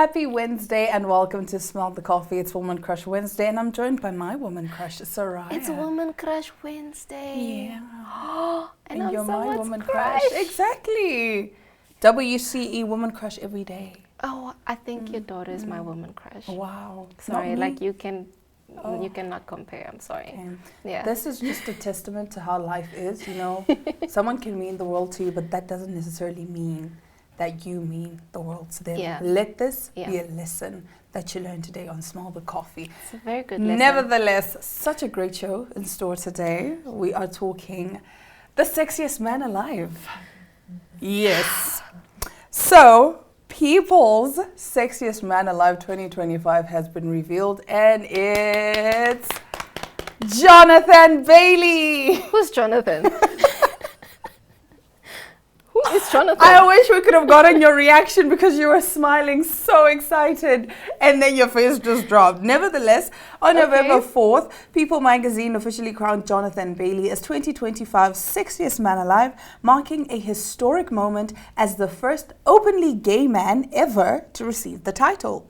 Happy Wednesday and welcome to Smell the Coffee. It's Woman Crush Wednesday and I'm joined by my woman crush, Soraya. It's Woman Crush Wednesday. Yeah. and I'm you're so my woman crush. Exactly. WCE Woman Crush every day. Oh, I think your daughter is my woman crush. Wow. Sorry, like you cannot compare. I'm sorry. Okay. Yeah. This is just a testament to how life is, you know. Someone can mean the world to you, but that doesn't necessarily mean that you mean the world to them. Yeah. Let this be a lesson that you learned today on Smell the Coffee. It's a very good lesson. Nevertheless, such a great show in store today. We are talking the sexiest man alive. Yes. So, People's Sexiest Man Alive 2025 has been revealed and it's Jonathan Bailey. Who's Jonathan? Who is Jonathan? I wish we could have gotten your reaction because you were smiling so excited and then your face just dropped. Nevertheless, on November 4th, People magazine officially crowned Jonathan Bailey as 2025's Sexiest Man Alive, marking a historic moment as the first openly gay man ever to receive the title.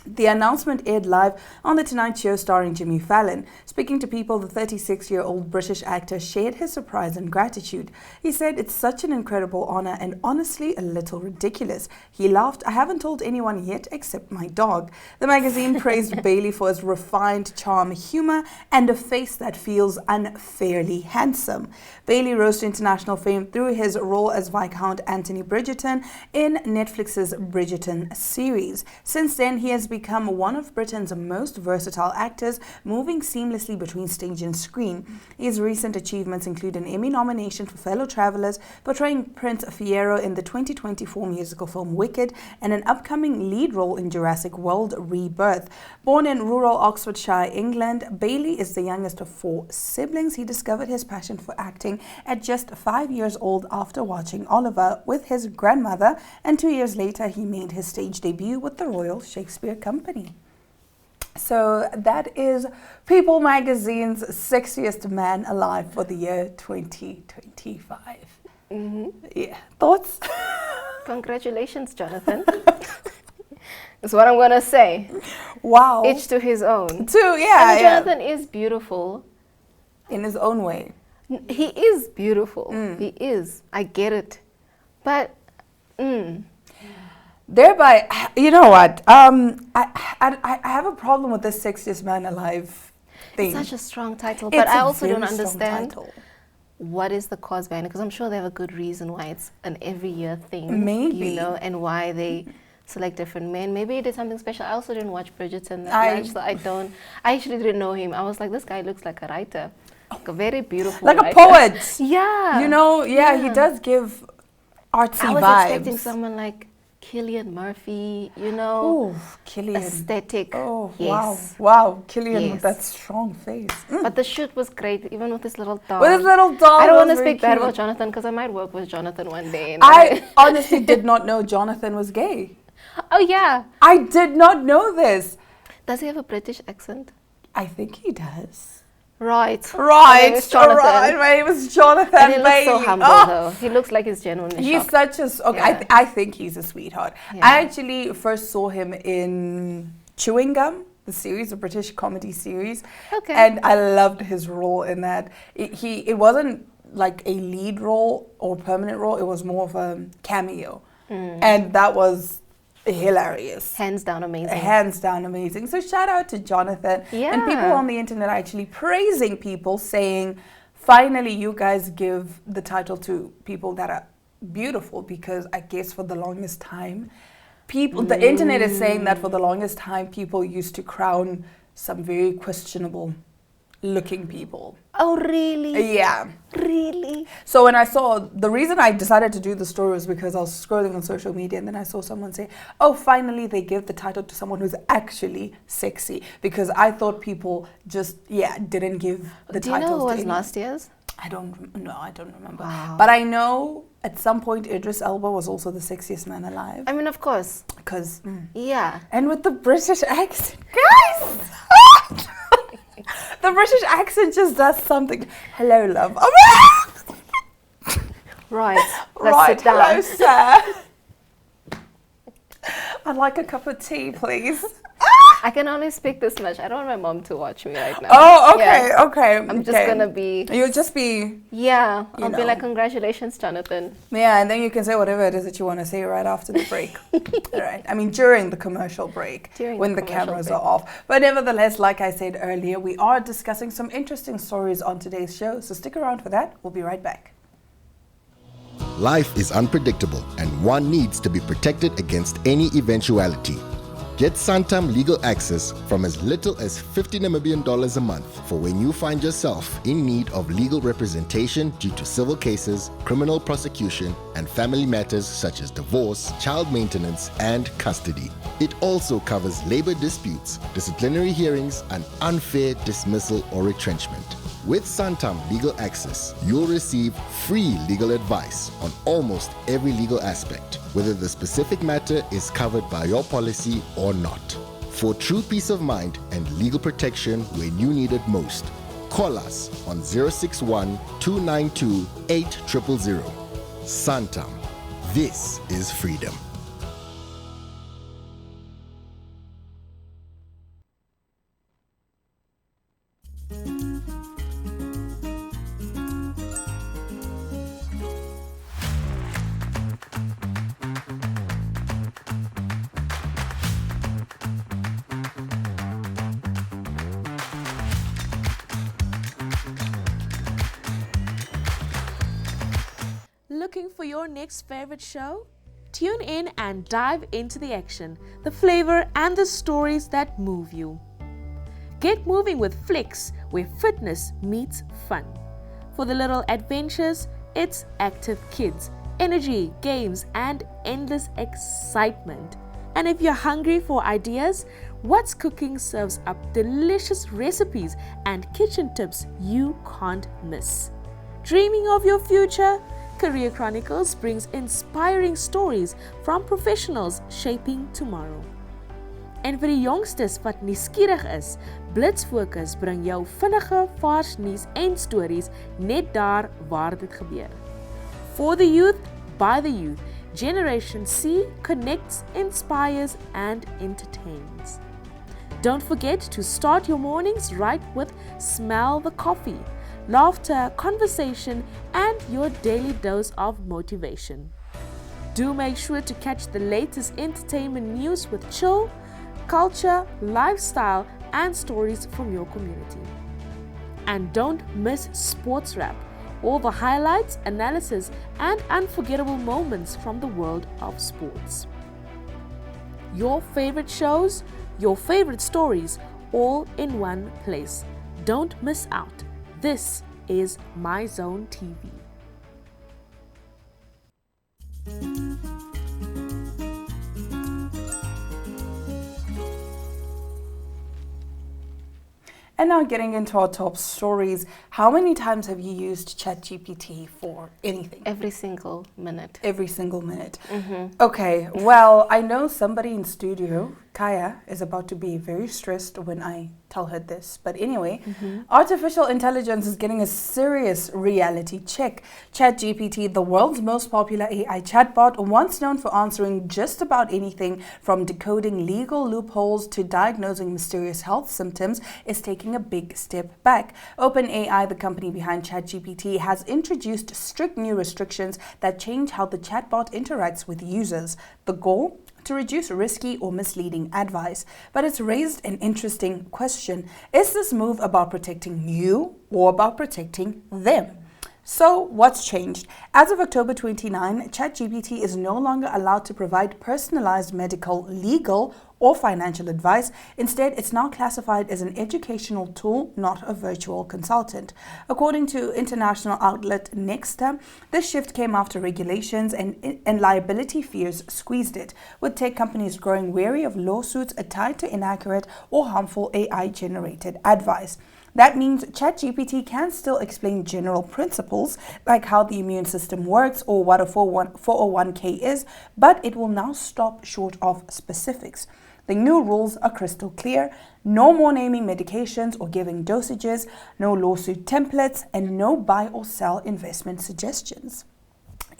The announcement aired live on The Tonight Show starring Jimmy Fallon. Speaking to People, the 36-year-old British actor shared his surprise and gratitude. He said, "It's such an incredible honor and honestly a little ridiculous." He laughed, "I haven't told anyone yet except my dog." The magazine praised Bailey for his refined charm, humor, and a face that feels unfairly handsome. Bailey rose to international fame through his role as Viscount Anthony Bridgerton in Netflix's Bridgerton series. Since then, he has become one of Britain's most versatile actors, moving seamlessly between stage and screen. His recent achievements include an Emmy nomination for Fellow Travelers, portraying Prince Fiero in the 2024 musical film Wicked, and an upcoming lead role in Jurassic World Rebirth. Born in rural Oxfordshire, England, Bailey is the youngest of 4 siblings. He discovered his passion for acting at just 5 years old after watching Oliver with his grandmother, and 2 years later he made his stage debut with the Royal Shakespeare Company. So that is People magazine's Sexiest Man Alive for the year 2025. Yeah. Thoughts? Congratulations, Jonathan. That's what I'm going to say. Wow. Each to his own. Yeah. Jonathan is beautiful. In his own way. He is beautiful. He is. I get it. But, Thereby, you know what? I have a problem with this Sexiest Man Alive thing. It's such a strong title, but I also don't understand title. What is the cause behind it, because I'm sure they have a good reason why it's an every year thing. Maybe. You know, and why they select different men. Maybe it is something special. I also didn't watch Bridgerton that much, so I actually didn't know him. I was like, this guy looks like a writer. Like a very beautiful like writer. a poet. Yeah. You know, he does give artsy vibes. I was expecting someone like Cillian Murphy, you know. Oh, Cillian. Aesthetic. Oh, yes. Wow. Cillian with that strong face. But the shoot was great, even with his little dog. With his little dog. I don't want to speak bad about Jonathan because I might work with Jonathan one day. I honestly did not know Jonathan was gay. Oh, yeah. I did not know this. Does he have a British accent? I think he does. Right. My name is Jonathan. My name is Jonathan. And he looks so humble, though. He looks like he's genuinely He's shocked. such a... Okay, I think he's a sweetheart. Yeah. I actually first saw him in Chewing Gum, the series, a British comedy series. Okay. And I loved his role in that. It wasn't like a lead role or permanent role. It was more of a cameo. And that was hilarious. Hands down amazing. Hands down amazing. So shout out to Jonathan. Yeah. And people on the internet are actually praising People, saying, finally you guys give the title to people that are beautiful, because I guess for the longest time, the internet is saying that for the longest time, People used to crown some very questionable looking people. Oh, really? Yeah. Really? So when I saw, the reason I decided to do the story was because I was scrolling on social media and then I saw someone say, oh, finally they give the title to someone who's actually sexy. Because I thought People just, didn't give the titles to Do you know who was anyone. last year's? I don't remember. Wow. But I know at some point Idris Elba was also the sexiest man alive. I mean, of course. Because, Yeah. and with the British accent, guys! The British accent just does something. Hello, love. Right. Let's sit down. Hello, sir. I'd like a cup of tea, please. I can only speak this much. I don't want my mom to watch me right now. Oh, okay, yeah. Okay. I'm just gonna be... You'll just be... Yeah, I'll be like, congratulations, Jonathan. Yeah, and then you can say whatever it is that you want to say right after the break. All right. I mean, during the commercial break, when the cameras are off. But nevertheless, like I said earlier, we are discussing some interesting stories on today's show. So stick around for that. We'll be right back. Life is unpredictable, and one needs to be protected against any eventuality. Get Santam legal access from as little as 50 Namibian dollars a month for when you find yourself in need of legal representation due to civil cases, criminal prosecution, and family matters such as divorce, child maintenance, and custody. It also covers labor disputes, disciplinary hearings, and unfair dismissal or retrenchment. With Santam Legal Access, you'll receive free legal advice on almost every legal aspect, whether the specific matter is covered by your policy or not. For true peace of mind and legal protection when you need it most, call us on 061 292 8000. Santam. This is freedom. Looking for your next favorite show? Tune in and dive into the action, the flavor, and the stories that move you. Get moving with Flicks, where fitness meets fun. For the little adventures, it's active kids, energy, games, and endless excitement. And if you're hungry for ideas, What's Cooking serves up delicious recipes and kitchen tips you can't miss. Dreaming of your future? Career Chronicles brings inspiring stories from professionals shaping tomorrow. En vir die yongstes wat nuuskierig is, Blitz Fokus bring jou vinnige, vars nuus en stories net daar waar dit gebeur. For the youth, by the youth, Generation C connects, inspires and entertains. Don't forget to start your mornings right with Smell the Coffee. Laughter, conversation, and your daily dose of motivation. Do make sure to catch the latest entertainment news with chill, culture, lifestyle, and stories from your community. And don't miss Sports Wrap, all the highlights, analysis, and unforgettable moments from the world of sports. Your favorite shows, your favorite stories, all in one place. Don't miss out. This is My Zone TV. And now getting into our top stories, how many times have you used ChatGPT for anything? Every single minute. Every single minute. Mm-hmm. Okay, well, I know somebody in studio, Kaya, is about to be very stressed when I tell her this. But anyway, artificial intelligence is getting a serious reality check. ChatGPT, the world's most popular AI chatbot, once known for answering just about anything from decoding legal loopholes to diagnosing mysterious health symptoms, is taking a big step back. OpenAI, the company behind ChatGPT, has introduced strict new restrictions that change how the chatbot interacts with users. The goal? To reduce risky or misleading advice. But it's raised an interesting question. Is this move about protecting you or about protecting them? So what's changed? As of October 29, ChatGPT is no longer allowed to provide personalized medical, legal, or financial advice. Instead, it's now classified as an educational tool, not a virtual consultant. According to international outlet Nexta, this shift came after regulations and liability fears squeezed it, with tech companies growing wary of lawsuits tied to inaccurate or harmful AI-generated advice. That means ChatGPT can still explain general principles, like how the immune system works or what a 401k is, but it will now stop short of specifics. The new rules are crystal clear. No more naming medications or giving dosages, no lawsuit templates, and no buy or sell investment suggestions.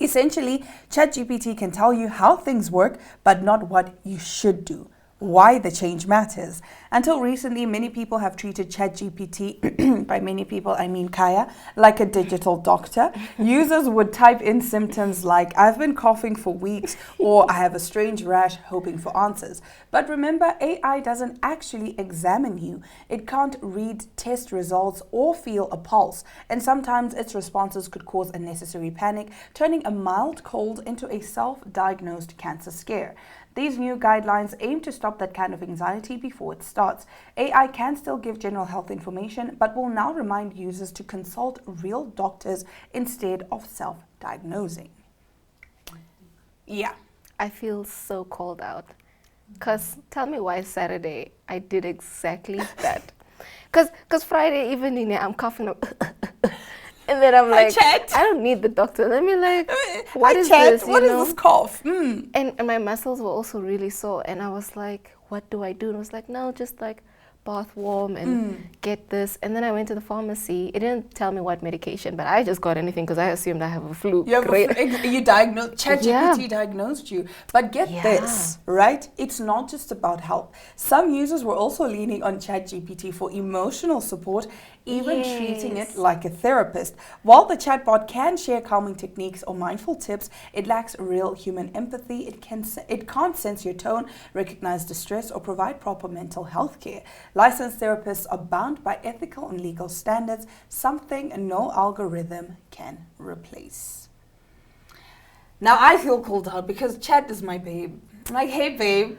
Essentially, ChatGPT can tell you how things work, but not what you should do. Why the change matters. Until recently, many people have treated ChatGPT, by many people I mean Kaya, like a digital doctor. Users would type in symptoms like, I've been coughing for weeks, or I have a strange rash, hoping for answers. But remember, AI doesn't actually examine you. It can't read test results or feel a pulse. And sometimes its responses could cause unnecessary panic, turning a mild cold into a self-diagnosed cancer scare. These new guidelines aim to stop that kind of anxiety before it starts. AI can still give general health information, but will now remind users to consult real doctors instead of self-diagnosing. Yeah. I feel so called out. Because tell me why Saturday I did exactly that. Because Friday evening I'm coughing up. And then I'm like, I don't need the doctor. Let me like, what is this? What is this cough? And my muscles were also really sore. And I was like, what do I do? And I was like, no, just like bath warm and get this. And then I went to the pharmacy. It didn't tell me what medication, but I just got anything because I assumed I have a flu. You diagnosed, ChatGPT diagnosed you. But get this, right? It's not just about health. Some users were also leaning on ChatGPT for emotional support, even treating it like a therapist. While the chatbot can share calming techniques or mindful tips, it lacks real human empathy. It can't sense your tone, recognize distress, or provide proper mental health care. Licensed therapists are bound by ethical and legal standards, something no algorithm can replace. Now I feel called out because Chat is my babe. I'm like, hey babe,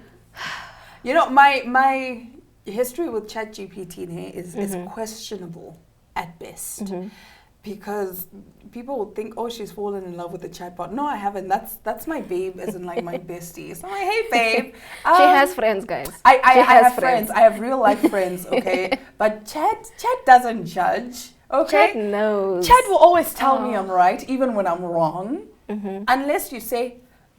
you know, my history with ChatGPT is questionable at best. Because people would think, oh, she's fallen in love with the chatbot. No, I haven't. That's my babe, as in like my bestie. So I'm like, hey, babe. She has friends, guys. I have friends. I have real life friends, okay? But Chat doesn't judge, okay? Chat knows. Chat will always tell me I'm right, even when I'm wrong. Unless you say,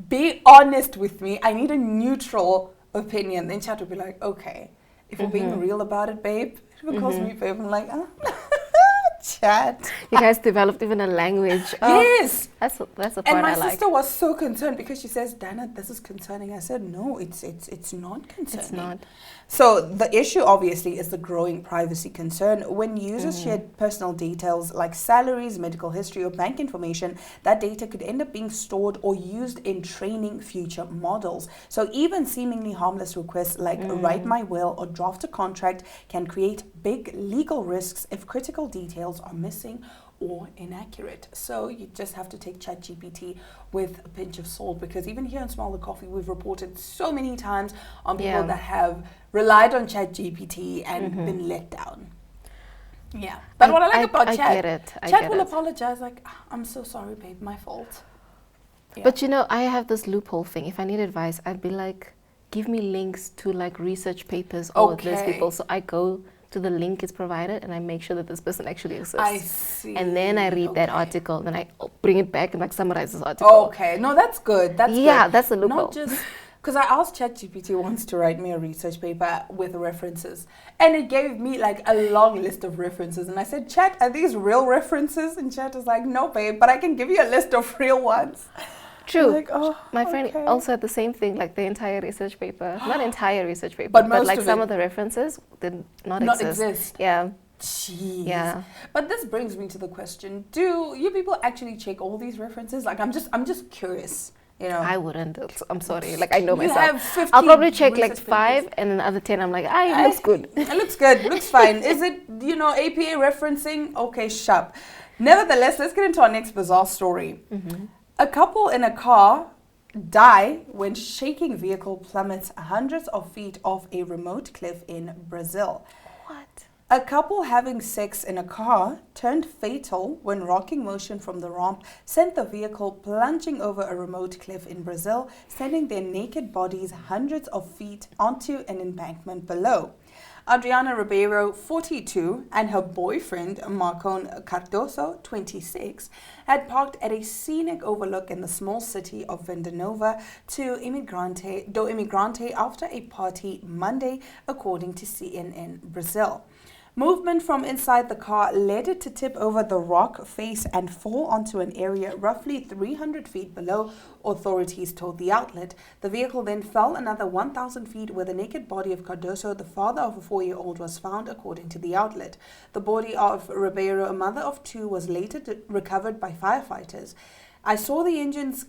be honest with me. I need a neutral opinion. Then Chat will be like, okay, if we're being real about it, babe. If it calls me babe, I'm like, Chat. You guys developed even a language. Yes. That's the part I like. And my sister was so concerned because she says, Dana, this is concerning. I said, no, it's not concerning. It's not. So the issue obviously is the growing privacy concern. When users share personal details like salaries, medical history, or bank information, that data could end up being stored or used in training future models. So even seemingly harmless requests like write my will or draft a contract can create big legal risks if critical details are missing or inaccurate. So you just have to take ChatGPT with a pinch of salt, because even here in Small the Coffee, we've reported so many times on people that have relied on ChatGPT and been let down. Yeah. But what I like about Chat, Chat will apologize like, I'm so sorry, babe, my fault. Yeah. But you know, I have this loophole thing. If I need advice, I'd be like, give me links to like research papers or these people. So I go to the link it's provided and I make sure that this person actually exists. I see. And then I read that article, then I bring it back and like summarize this article. Okay, no, that's good. That's good. That's a loophole. Not just because I asked ChatGPT once to write me a research paper with references, and it gave me like a long list of references, and I said, Chat, are these real references? And Chat was like, no, babe, but I can give you a list of real ones. True. Like, my friend also had the same thing, like the entire research paper. Not entire research paper, but like some of the references did not exist. Yeah. Jeez. Yeah. But this brings me to the question, do you people actually check all these references? Like, I'm just curious. You know, I wouldn't. I'm sorry. Like, I know you myself. Have I'll probably check like 5, and then the other 10, I'm like, it looks good. It looks good. Looks fine. Is it, APA referencing? Okay, sharp. Nevertheless, let's get into our next bizarre story. A couple in a car die when shaking vehicle plummets hundreds of feet off a remote cliff in Brazil. What? A couple having sex in a car turned fatal when rocking motion from the ramp sent the vehicle plunging over a remote cliff in Brazil, sending their naked bodies hundreds of feet onto an embankment below. Adriana Ribeiro, 42, and her boyfriend, Marcon Cardoso, 26, had parked at a scenic overlook in the small city of Venda Nova do Imigrante after a party Monday, according to CNN Brazil. Movement from inside the car led it to tip over the rock face and fall onto an area roughly 300 feet below, authorities told the outlet. The vehicle then fell another 1,000 feet where the naked body of Cardoso, the father of a 4-year-old, was found, according to the outlet. The body of Ribeiro, a mother of 2, was later recovered by firefighters. I saw the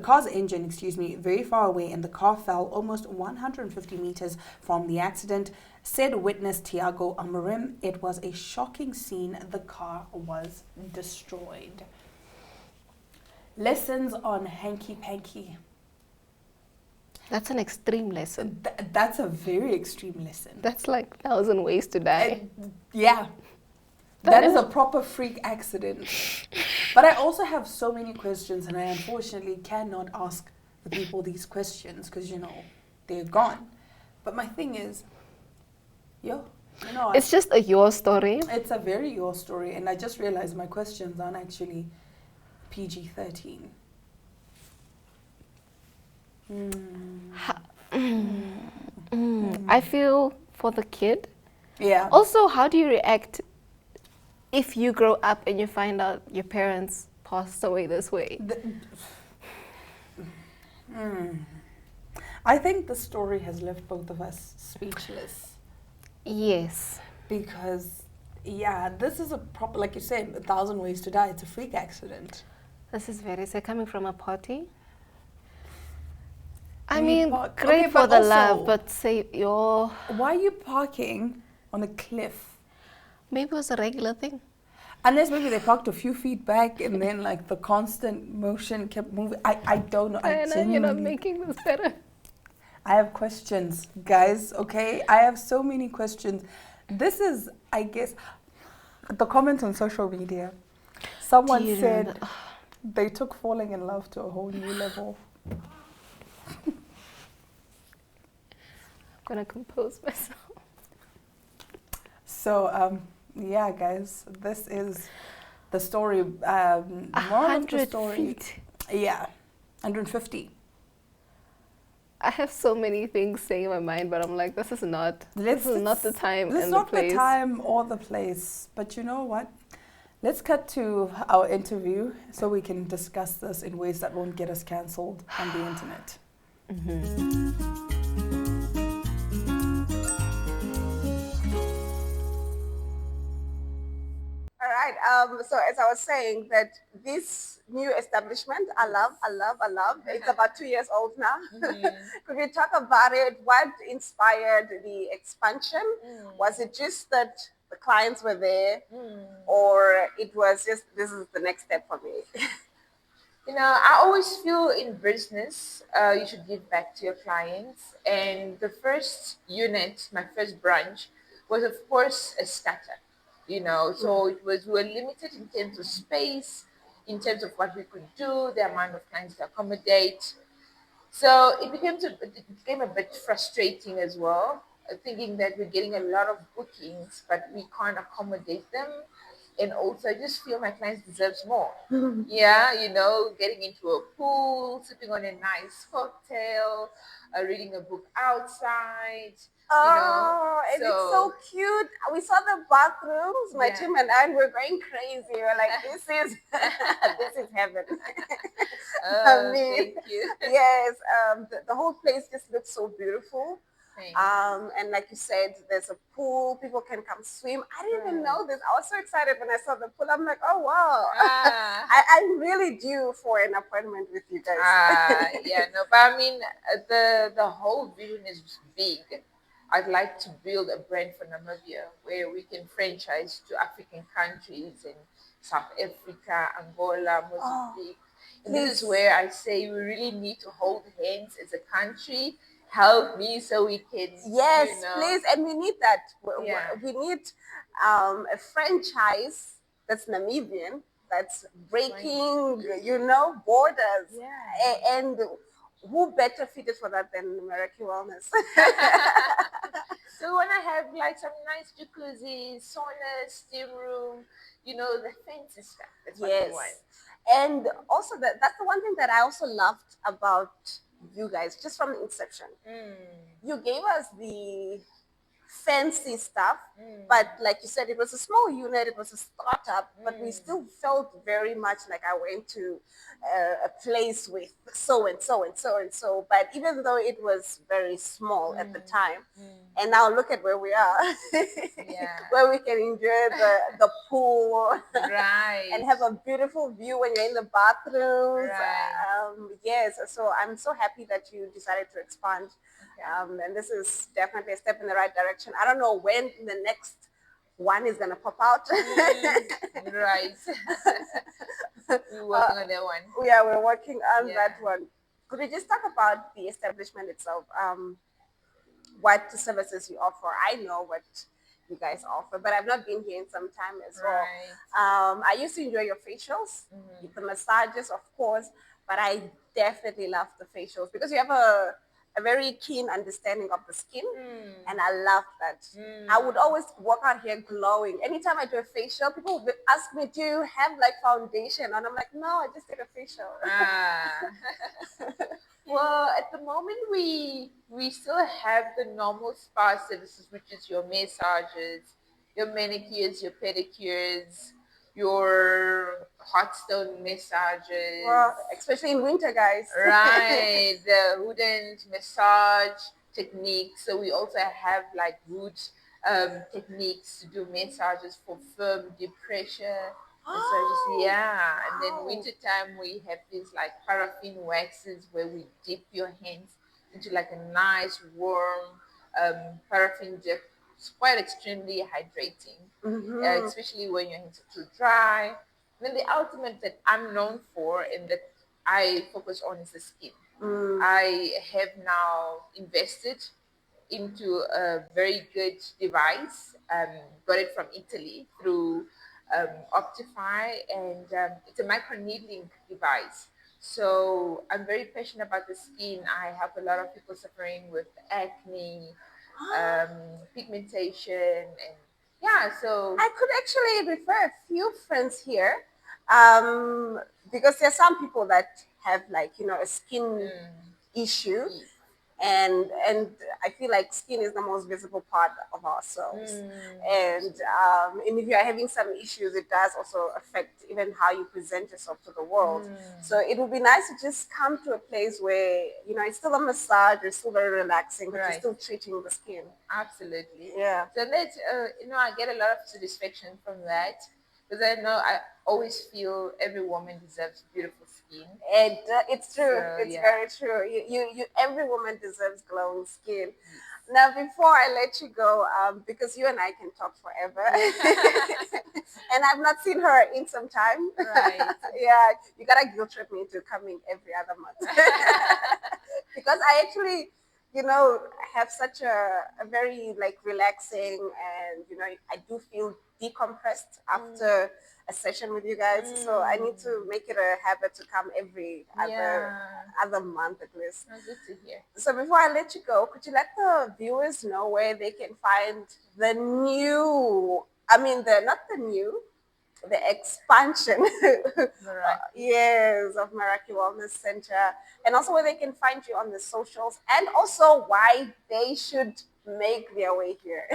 car's engine, very far away, and the car fell almost 150 meters from the accident, said witness Tiago Amorim. It was a shocking scene. The car was destroyed. Lessons on hanky-panky. That's an extreme lesson. That's a very extreme lesson. That's like 1,000 ways to die. Yeah. That is a proper freak accident. But I also have so many questions, and I unfortunately cannot ask the people these questions because, they're gone. But my thing is, it's just a your story. It's a very your story, and I just realized my questions aren't actually PG-13. I feel for the kid. Yeah. Also, how do you react if you grow up and you find out your parents passed away this way? I think the story has left both of us speechless. Yes. Because, this is a proper, like you said, 1,000 ways to die. It's a freak accident. This is very sad. Coming from a party. Great for the love, but say your... Why are you parking on a cliff? Maybe it was a regular thing. Unless maybe they parked a few feet back and then the constant motion kept moving. I don't know. I know you're not making this better. I have questions, guys, okay? I have so many questions. This is, I guess, the comments on social media. Someone said they took falling in love to a whole new level. I'm going to compose myself. So, guys, this is the story. 100 feet. Yeah, 150. I have so many things saying in my mind, but I'm like, this is not the time and the place. This is not the time or the place. But you know what? Let's cut to our interview so we can discuss this in ways that won't get us cancelled on the internet. All right. So as I was saying, that this new establishment, I love. It's about 2 years old now. Could we talk about it? What inspired the expansion? Was it just that the clients were there, or it was just this is the next step for me? I always feel in business, you should give back to your clients. And the first unit, my first branch, was of course a startup. So we were limited in terms of space, in terms of what we could do, the amount of clients to accommodate. So it became a bit frustrating as well, thinking that we're getting a lot of bookings, but we can't accommodate them. And also, I just feel my clients deserve more. Getting into a pool, sipping on a nice cocktail, reading a book outside. And it's so cute. We saw the bathrooms, my team and I, and we're going crazy. We're like, this is heaven. Thank you. Yes, the whole place just looks so beautiful. And like you said, there's a pool, people can come swim. I didn't even know this. I was so excited when I saw the pool. I'm like, oh wow. I'm really due for an appointment with you guys. But the whole vision is big. I'd like to build a brand for Namibia where we can franchise to African countries in South Africa, Angola, Mozambique. And this is where I say we really need to hold hands as a country. Help me so we can. Yes, please. And we need that. We need a franchise that's Namibian, that's breaking, borders. Yeah. And who better fitted for that than Meraki Wellness? So we want to have some nice jacuzzi, sauna, steam room, the fancy stuff. That's what we want. And also that's the one thing that I also loved about you guys, just from the inception. You gave us the fancy stuff, but like you said, it was a small unit, it was a startup, but we still felt very much like I went to a place with so and so and so and so. But even though it was very small at the time, and now look at where we are, where we can enjoy the pool, Right. and have a beautiful view when you're in the bathrooms. Right. Yes, so I'm so happy that you decided to expand. And this is definitely a step in the right direction. I don't know when the next one is going to pop out. Right. We're working on that one. Yeah, we're working on that one. Could we just talk about the establishment itself? What services you offer? I know what you guys offer, but I've not been here in some time as well. I used to enjoy your facials, the massages, of course, but I definitely love the facials because you have a very keen understanding of the skin, and I love that. I would always walk out here glowing. Anytime I do a facial, people would ask me, do you have like foundation? And I'm like, no, I just did a facial. Well, at the moment, we still have the normal spa services, which is your massages, your manicures, your pedicures, your hot stone massages. Well, especially in winter, guys. Right, the wooden massage techniques. So we also have like wood techniques to do massages for firm deep pressure. Massages, and then winter time we have these like paraffin waxes where we dip your hands into like a nice warm paraffin dip. It's quite extremely hydrating, especially when your hands are too dry. And then the ultimate that I'm known for and that I focus on is the skin. I have now invested into a very good device, got it from Italy through Optify, and it's a microneedling device. So I'm very passionate about the skin. I help a lot of people suffering with acne, pigmentation, and so I could actually refer a few friends here, because there's some people that have like, a skin issue, and I feel like skin is the most visible part of ourselves, and if you are having some issues, it does also affect even how you present yourself to the world. So it would be nice to just come to a place where it's still a massage, it's still very relaxing, but you're still treating the skin. Absolutely. Yeah. So that I get a lot of satisfaction from that, because I know I always feel every woman deserves beautiful skin. And it's true. So, it's very true. You every woman deserves glowing skin. Now, before I let you go, because you and I can talk forever, and I've not seen her in some time. Right. Yeah, you gotta guilt trip me into coming every other month, because I actually, have such a very like relaxing, and I do feel decompressed after a session with you guys. So I need to make it a habit to come every other month at least. Oh, good to hear. So before I let you go, could you let the viewers know where they can find the expansion of Meraki Wellness Center, and also where they can find you on the socials, and also why they should make their way here.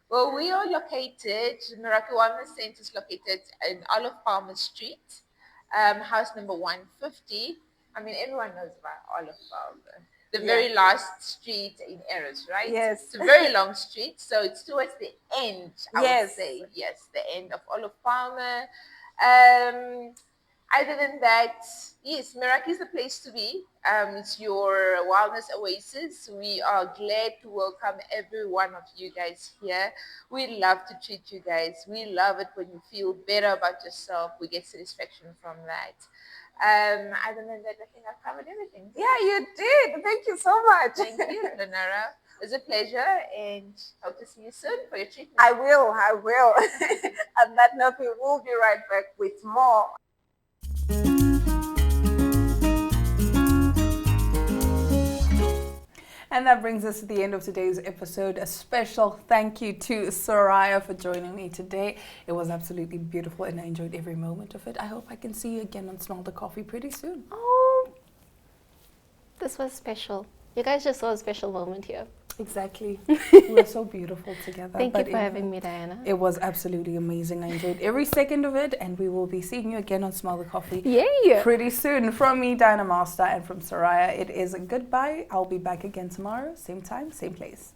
Well, we are located, Meraki Wellness Center is located in Olive Palmer Street, house number 150. I mean, everyone knows about Olive Palmer. The very last street in Eros, right? Yes. It's a very long street, so it's towards the end, I would say. Yes, the end of Olive Palmer. Other than that, yes, Meraki is the place to be. It's your wellness oasis. We are glad to welcome every one of you guys here. We love to treat you guys. We love it when you feel better about yourself. We get satisfaction from that. Other than that, I think I've covered everything. Yeah, you did. Thank you so much. Thank you, Lenara. It was a pleasure, and hope to see you soon for your treatment. I will. On that note, we will be right back with more. And that brings us to the end of today's episode. A special thank you to Soraya for joining me today. It was absolutely beautiful and I enjoyed every moment of it. I hope I can see you again and smell the coffee pretty soon. Oh, this was special. You guys just saw a special moment here. Exactly. We were so beautiful together. Thank you for having me, Diana. It was absolutely amazing. I enjoyed every second of it, and we will be seeing you again on Smell the Coffee pretty soon. From me, Diana Master, and from Soraya, it is a goodbye. I'll be back again tomorrow, same time, same place.